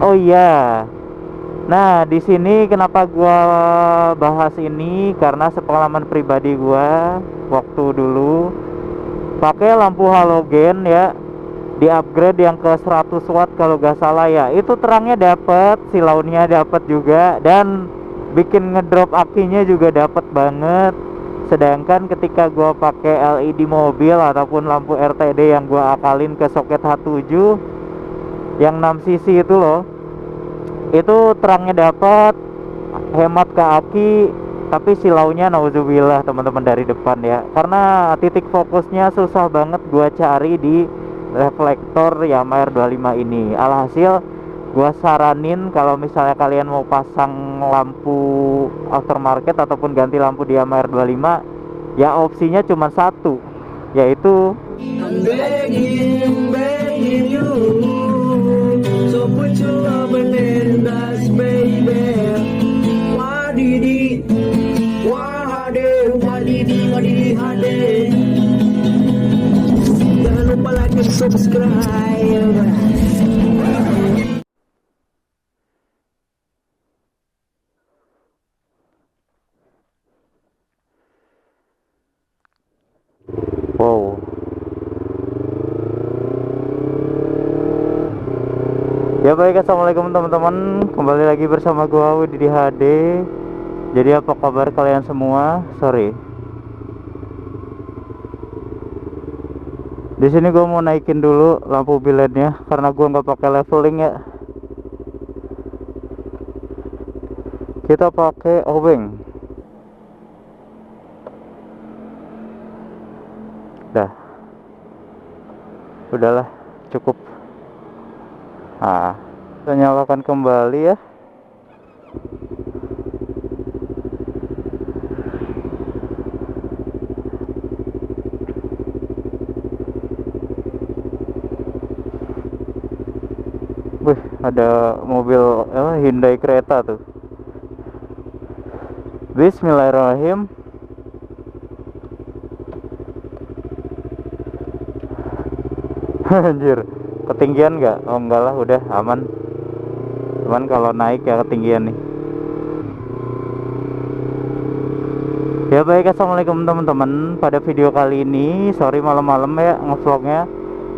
Oh iya. Nah, di sini kenapa gua bahas ini karena sepengalaman pribadi gua waktu dulu pakai lampu halogen ya, di-upgrade yang ke 100 watt kalau gak salah ya. Itu terangnya dapet, silaunya dapet juga, dan bikin ngedrop akinya juga dapet banget. Sedangkan ketika gua pakai LED mobil ataupun lampu RTD yang gua akalin ke soket H7 yang 6 cc itu loh, itu terangnya dapat, hemat ke aki, tapi silaunya nauzubillah teman-teman dari depan ya, karena titik fokusnya susah banget gua cari di reflektor Yamaha R25 ini. Alhasil gua saranin kalau misalnya kalian mau pasang lampu aftermarket ataupun ganti lampu di Yamaha R25, ya opsinya cuma satu, yaitu I'm begging you. So put your loving in us, baby. Wadidi, wadidi, hade. Jangan lupa like dan subscribe. wow. Ya baik, assalamualaikum teman-teman, kembali lagi bersama gua Wididi HD. Jadi apa kabar kalian semua? Sorry, di sini gua mau naikin dulu lampu bilednya karena gua nggak pakai leveling ya. Kita pakai obeng. Udahlah, cukup. Nah, kita nyalakan kembali ya. Wih, ada mobil Hyundai kereta tuh. Bismillahirrahmanirrahim. Anjir, ketinggian nggak? Oh enggak lah, udah aman. Cuman kalau naik ya ketinggian nih. Ya baik, assalamualaikum teman-teman. Pada video kali ini, sorry malam-malam ya ngevlognya,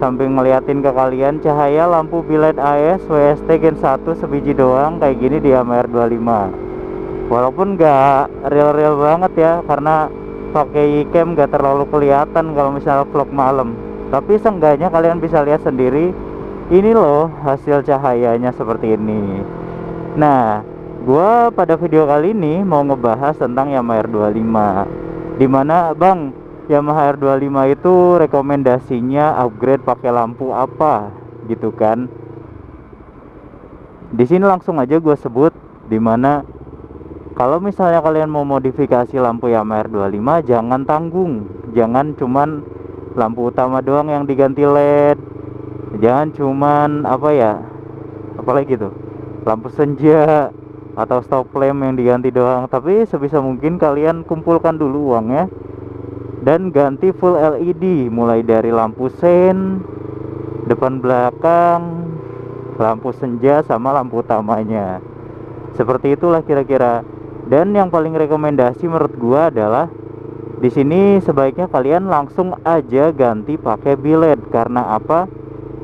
sambil ngeliatin ke kalian cahaya lampu biled AS WST Gen 1 sebiji doang kayak gini di Yamaha R25. Walaupun nggak real-real banget ya, karena pakai cam nggak terlalu kelihatan kalau misalnya vlog malam. Tapi seenggaknya kalian bisa lihat sendiri, ini loh hasil cahayanya seperti ini. Nah, gua pada video kali ini mau ngebahas tentang Yamaha R25. Dimana bang, Yamaha R25 itu rekomendasinya upgrade pakai lampu apa gitu kan. Di sini langsung aja gue sebut, dimana kalau misalnya kalian mau modifikasi lampu Yamaha R25, jangan tanggung, jangan cuman lampu utama doang yang diganti LED, jangan cuman apalagi tuh lampu senja atau stop lamp yang diganti doang. Tapi sebisa mungkin kalian kumpulkan dulu uangnya dan ganti full LED, mulai dari lampu sen, depan belakang, lampu senja sama lampu utamanya. Seperti itulah kira-kira. Dan yang paling rekomendasi menurut gua adalah di sini sebaiknya kalian langsung aja ganti pakai biled. Karena apa?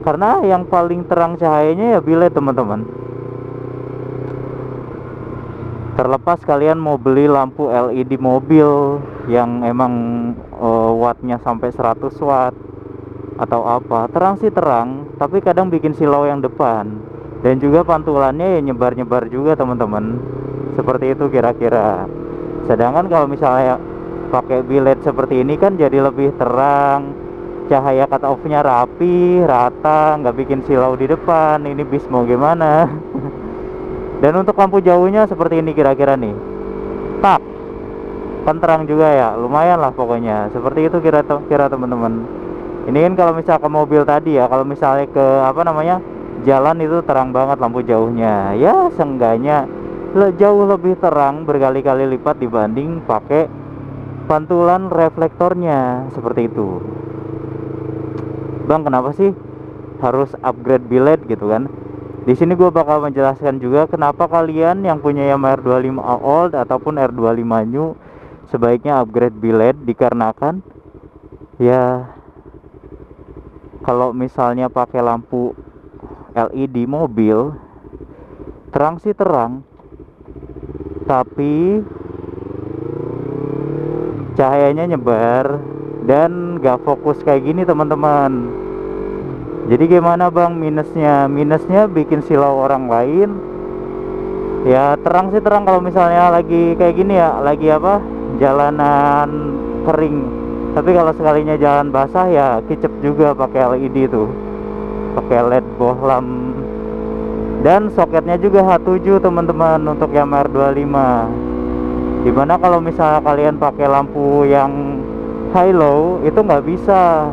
Karena yang paling terang cahayanya ya biled teman-teman. Terlepas kalian mau beli lampu LED mobil yang emang wattnya sampai 100 watt atau apa, terang sih terang, tapi kadang bikin silau yang depan, dan juga pantulannya ya nyebar-nyebar juga teman-teman. Seperti itu kira-kira. Sedangkan kalau misalnya pakai biled seperti ini kan jadi lebih terang, cahaya cut off nya rapi, rata, nggak bikin silau di depan. Ini bis mau gimana. Dan untuk lampu jauhnya seperti ini kira-kira nih, tak kan terang juga ya, lumayan lah pokoknya. Seperti itu kira teman-teman. Ini kan kalau misalnya ke mobil tadi ya, kalau misalnya ke jalan itu terang banget lampu jauhnya, ya seenggaknya jauh lebih terang berkali-kali lipat dibanding pakai pantulan reflektornya. Seperti itu. Bang, kenapa sih harus upgrade biled gitu kan? Di sini gue bakal menjelaskan juga kenapa kalian yang punya Yamaha R25 old ataupun R25 new sebaiknya upgrade biled, dikarenakan ya kalau misalnya pakai lampu LED mobil terang sih terang, tapi cahayanya nyebar dan gak fokus kayak gini teman-teman. Jadi gimana bang minusnya? Minusnya bikin silau orang lain. Ya terang sih terang kalau misalnya lagi kayak gini ya, lagi apa, jalanan kering. Tapi kalau sekalinya jalan basah ya kicep juga pakai LED tuh, pakai LED bohlam. Dan soketnya juga H7 teman-teman untuk Yamaha R25. Dimana kalau misalnya kalian pakai lampu yang high low itu nggak bisa,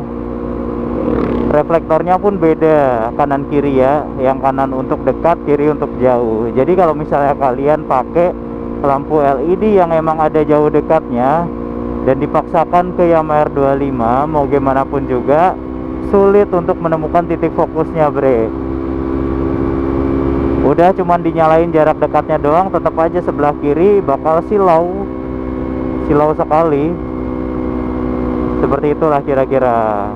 reflektornya pun beda kanan kiri ya, yang kanan untuk dekat, kiri untuk jauh. Jadi kalau misalnya kalian pakai lampu LED yang emang ada jauh dekatnya dan dipaksakan ke Yamaha R25, mau gimana pun juga sulit untuk menemukan titik fokusnya bre. Udah cuman dinyalain jarak dekatnya doang, tetap aja sebelah kiri bakal silau sekali. Seperti itulah kira-kira.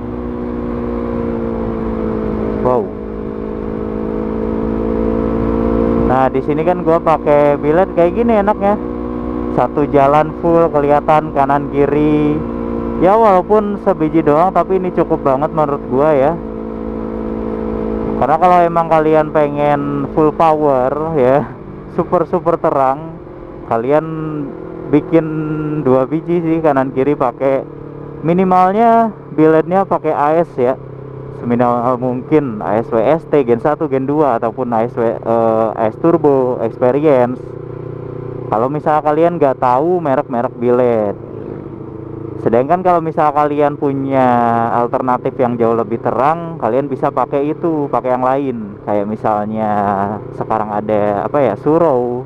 Wow. Nah di sini kan gua pakai biled kayak gini enaknya, satu jalan full kelihatan kanan kiri. Ya walaupun sebiji doang tapi ini cukup banget menurut gua ya. Karena kalau emang kalian pengen full power ya, super terang, kalian bikin 2 biji sih kanan kiri, pakai minimalnya bilednya pakai AS ya. Seminimal mungkin AS WST Gen 1, Gen 2 ataupun AS Turbo Experience. Kalau misalnya kalian nggak tahu merek-merek biled. Sedangkan kalau misalnya kalian punya alternatif yang jauh lebih terang, kalian bisa pakai itu, pakai yang lain. Kayak misalnya sekarang ada apa ya, Suro,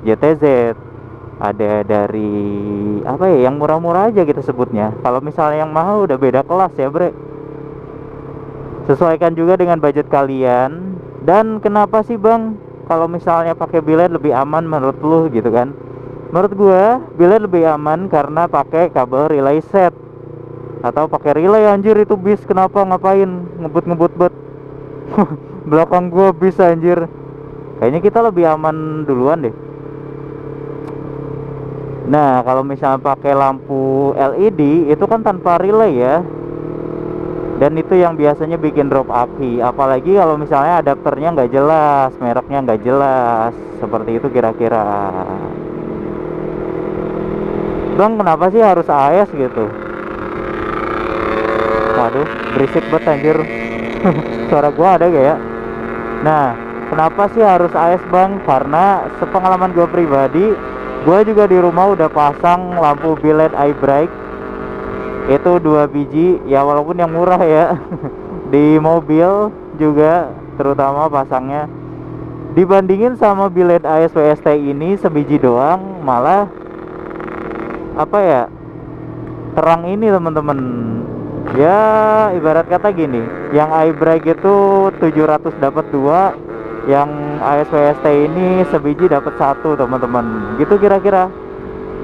JTZ, ada dari apa ya, yang murah-murah aja gitu sebutnya. Kalau misalnya yang mahal udah beda kelas ya bre. Sesuaikan juga dengan budget kalian. Dan kenapa sih bang kalau misalnya pakai biled lebih aman menurut lu gitu kan? Menurut gua biled lebih aman karena pakai kabel relay set atau pakai relay. Anjir itu bis, kenapa ngapain ngebut bet belakang gua bis anjir. Kayaknya kita lebih aman duluan deh. Nah kalau misalnya pakai lampu LED itu kan tanpa relay ya, dan itu yang biasanya bikin drop api. Apalagi kalau misalnya adapternya nggak jelas, mereknya nggak jelas. Seperti itu kira-kira. Bang kenapa sih harus AS gitu? Waduh berisik banget anjir. Suara gua ada gak ya? Nah kenapa sih harus AS bang? Karena sepengalaman gua pribadi, gua juga di rumah udah pasang lampu biled iBrake. Itu 2 biji ya, walaupun yang murah ya. Di mobil juga terutama pasangnya. Dibandingin sama biled AS WST ini sebiji doang, malah apa ya, terang ini teman-teman. Ya ibarat kata gini, yang iBrake itu 700 dapat 2, yang AS WST ini sebiji dapat 1 teman-teman. Gitu kira-kira.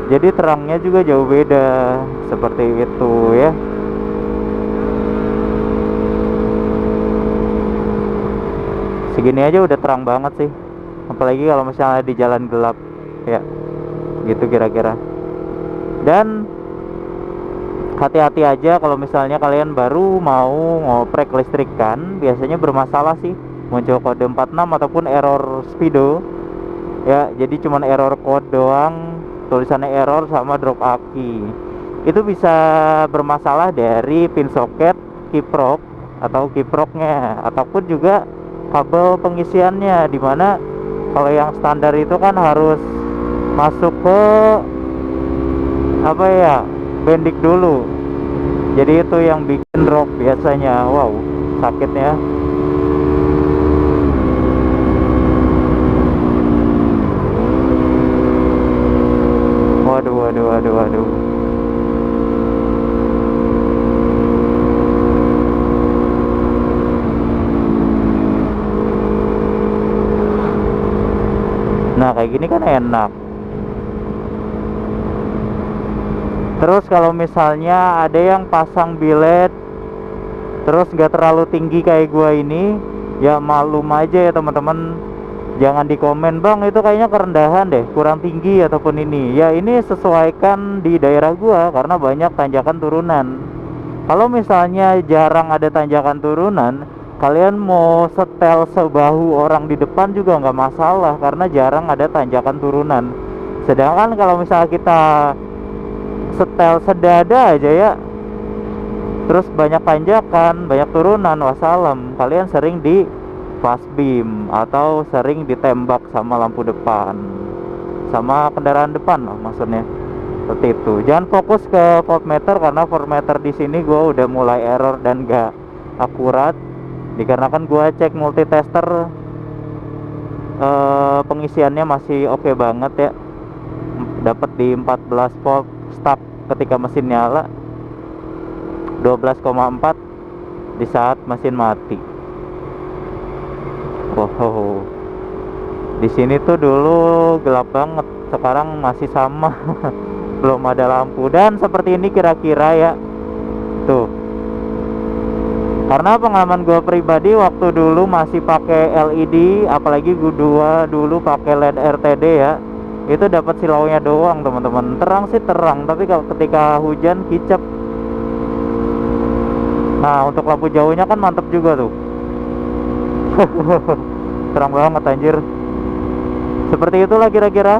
Jadi terangnya juga jauh beda. Seperti itu ya. Segini aja udah terang banget sih, apalagi kalau misalnya di jalan gelap ya. Gitu kira-kira. Dan hati-hati aja kalau misalnya kalian baru mau ngoprek listrikan, biasanya bermasalah sih, muncul kode 46 ataupun error speedo ya. Jadi cuman error code doang, tulisannya error sama drop aki. Itu bisa bermasalah dari pin soket, kiprok atau kiproknya, ataupun juga kabel pengisiannya, dimana kalau yang standar itu kan harus masuk ke apa ya, bendik dulu. Jadi itu yang bikin drop biasanya. Wow sakitnya. Waduh. Nah kayak gini kan enak. Terus kalau misalnya ada yang pasang bilet terus nggak terlalu tinggi kayak gua ini, ya maklum aja ya teman-teman. Jangan di komen, bang itu kayaknya kerendahan deh, kurang tinggi ataupun ini. Ya ini sesuaikan di daerah gua karena banyak tanjakan turunan. Kalau misalnya jarang ada tanjakan turunan, kalian mau setel sebahu orang di depan juga nggak masalah karena jarang ada tanjakan turunan. Sedangkan kalau misalnya kita setel sedada aja ya, terus banyak tanjakan, banyak turunan, wassalam, kalian sering di fast beam atau sering ditembak sama lampu depan, sama kendaraan depan loh maksudnya. Seperti itu. Jangan fokus ke voltmeter karena voltmeter di sini gue udah mulai error dan gak akurat, dikarenakan gue cek multitester, pengisiannya masih oke banget ya, dapat di 14 volt stuck ketika mesin nyala, 12,4 di saat mesin mati. Wow, di sini tuh dulu gelap banget, sekarang masih sama. Belum ada lampu dan seperti ini kira-kira ya tuh. Karena pengalaman gue pribadi waktu dulu masih pakai LED, apalagi gue dulu pakai LED RTD ya, itu dapat silaunya doang teman-teman. Terang sih terang, tapi kalau ketika hujan kicap. Nah untuk lampu jauhnya kan mantep juga tuh. Terang banget anjir. Seperti itulah kira-kira.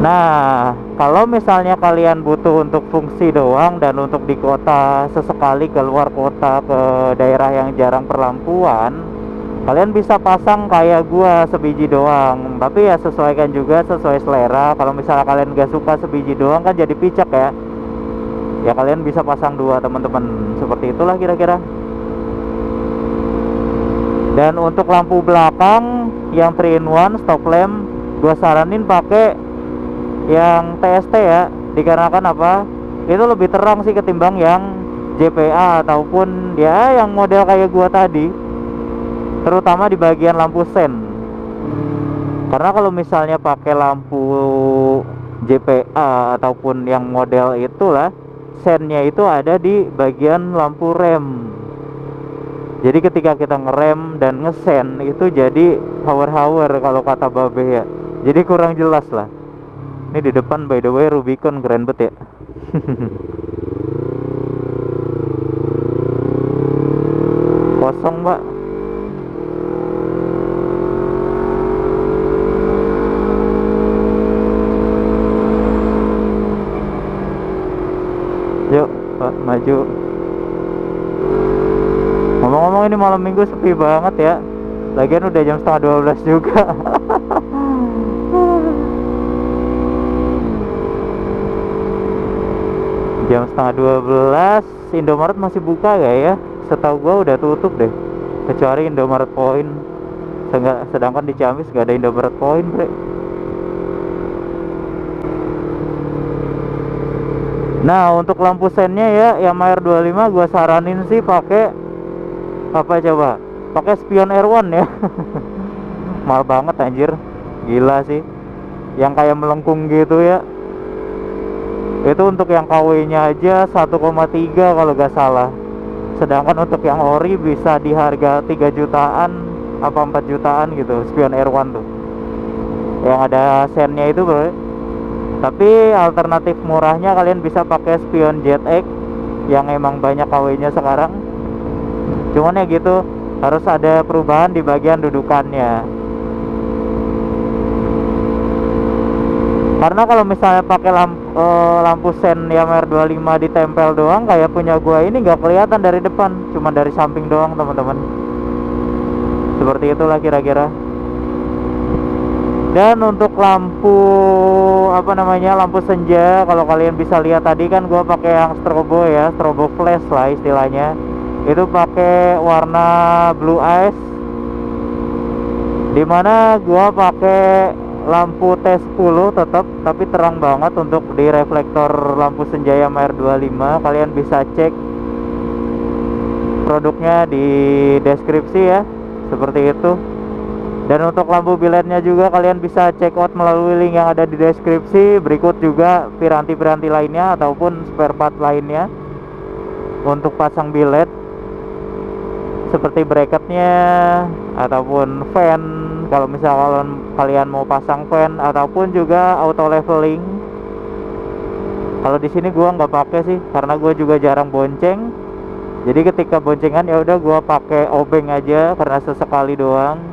Nah kalau misalnya kalian butuh untuk fungsi doang dan untuk di kota, sesekali keluar kota ke daerah yang jarang perlampuan, kalian bisa pasang kayak gua sebiji doang. Tapi ya sesuaikan juga sesuai selera. Kalau misalnya kalian gak suka sebiji doang kan jadi picak ya, ya kalian bisa pasang dua teman-teman. Seperti itulah kira-kira. Dan untuk lampu belakang yang 3-in-1 stop lamp, gua saranin pakai yang TST ya, dikarenakan apa, itu lebih terang sih ketimbang yang JPA ataupun ya yang model kayak gua tadi, terutama di bagian lampu sen. Karena kalau misalnya pakai lampu JPA ataupun yang model itulah, sennya itu ada di bagian lampu rem. Jadi ketika kita ngerem dan ngesen itu jadi hour-hour kalau kata babe ya. Jadi kurang jelas lah. Ini di depan by the way Rubicon keren banget ya. Kosong mbak. Yuk pak maju. Ngomong-ngomong ini malam minggu sepi banget ya. Lagian udah jam 11:30 juga. Jam 11:30 Indomaret masih buka gak ya? Setahu gua udah tutup deh, kecuali Indomaret Point. Sedangkan di Ciamis gak ada Indomaret Point bre. Nah untuk lampu sennya ya Yamaha R25 gua saranin sih pakai apa coba? Pakai spion R1 ya. Mahal banget anjir, gila sih. Yang kayak melengkung gitu ya. Itu untuk yang KW nya aja 1,3 kalau gak salah. Sedangkan untuk yang ori bisa di harga 3 jutaan apa 4 jutaan gitu, spion R1 tuh yang ada sennya itu bro. Tapi alternatif murahnya kalian bisa pakai spion ZX yang emang banyak KW nya sekarang. Cuman ya gitu, harus ada perubahan di bagian dudukannya. Karena kalau misalnya pakai lampu sen Yamaha R25 ditempel doang kayak punya gua ini, nggak kelihatan dari depan, cuma dari samping doang teman-teman. Seperti itulah kira-kira. Dan untuk lampu apa namanya, lampu senja, kalau kalian bisa lihat tadi kan gua pakai yang strobo ya, strobo flash lah istilahnya. Itu pakai warna blue ice, dimana gua pakai lampu T10 tetap, tapi terang banget untuk di reflektor lampu senja Yamaha R25. Kalian bisa cek produknya di deskripsi ya, seperti itu. Dan untuk lampu biletnya juga kalian bisa check out melalui link yang ada di deskripsi. Berikut juga piranti-piranti lainnya ataupun spare part lainnya untuk pasang bilet, seperti bracketnya ataupun fan kalau misalkan kalian mau pasang fan, ataupun juga auto leveling. Kalau di sini gua nggak pakai sih karena gua juga jarang bonceng. Jadi ketika boncengan ya udah gua pakai obeng aja karena sesekali doang.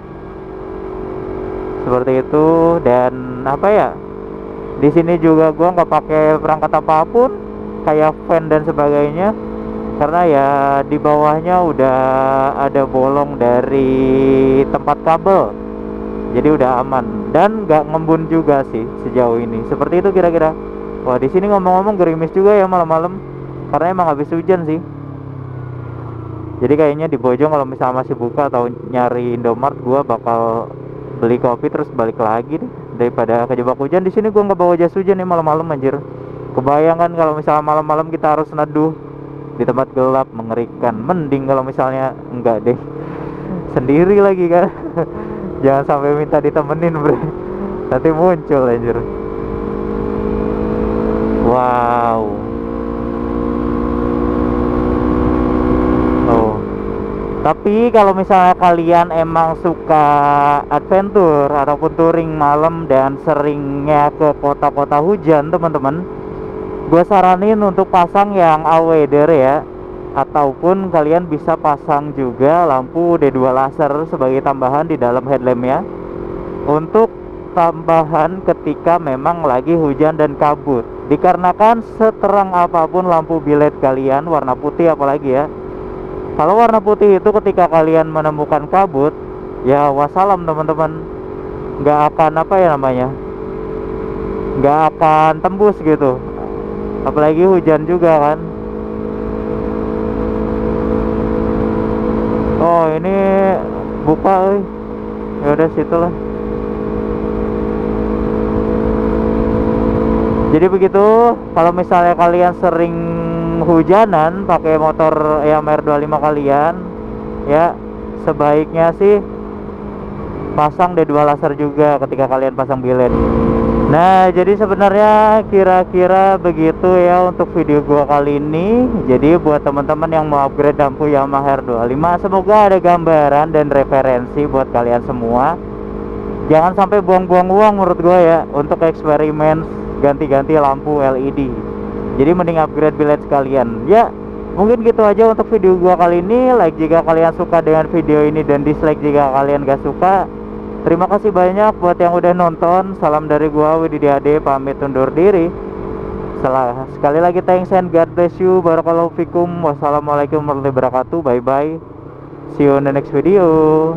Seperti itu. Dan apa ya, di sini juga gua nggak pakai perangkat apapun kayak fan dan sebagainya, karena ya di bawahnya udah ada bolong dari tempat kabel, jadi udah aman dan nggak ngembun juga sih sejauh ini. Seperti itu kira-kira. Wah, di sini ngomong-ngomong gerimis juga ya malam-malam karena emang habis hujan sih. Jadi kayaknya di Bojong kalau misalnya masih buka atau nyari Indomart, gua bakal beli kopi terus balik lagi deh daripada kejebak hujan. Di sini gua nggak bawa jas hujan nih malam-malam anjir. Kebayangkan kalau misalnya malam-malam kita harus neduh di tempat gelap, mengerikan. Mending kalau misalnya enggak deh, sendiri lagi kan. Jangan sampai minta ditemenin bre, nanti muncul anjir. Wow. Oh, tapi kalau misalnya kalian emang suka adventure ataupun touring malam dan seringnya ke kota-kota hujan teman-teman, gue saranin untuk pasang yang all-weather ya, ataupun kalian bisa pasang juga lampu D2 laser sebagai tambahan di dalam headlampnya, untuk tambahan ketika memang lagi hujan dan kabut. Dikarenakan seterang apapun lampu bilet kalian warna putih apalagi ya, kalau warna putih itu ketika kalian menemukan kabut, ya wassalam teman-teman, nggak akan apa ya namanya, nggak akan tembus gitu. Apalagi hujan juga kan. Oh ini buka, ya udah situ lah. Jadi begitu, kalau misalnya kalian sering hujanan pakai motor Yamaha R25 kalian, ya sebaiknya sih pasang D2 laser juga ketika kalian pasang bilet. Nah, jadi sebenarnya kira-kira begitu ya untuk video gua kali ini. Jadi buat teman-teman yang mau upgrade lampu Yamaha R25, semoga ada gambaran dan referensi buat kalian semua. Jangan sampai buang-buang uang menurut gua ya untuk eksperimen ganti-ganti lampu LED. Jadi mending upgrade bilet sekalian. Ya, mungkin gitu aja untuk video gua kali ini. Like jika kalian suka dengan video ini dan dislike jika kalian gak suka. Terima kasih banyak buat yang udah nonton. Salam dari gua Wididi Ade, pamit undur diri. Sekali lagi thanks and God bless you. Barakallahu fikum. Wassalamualaikum warahmatullahi wabarakatuh. Bye bye. See you in the next video.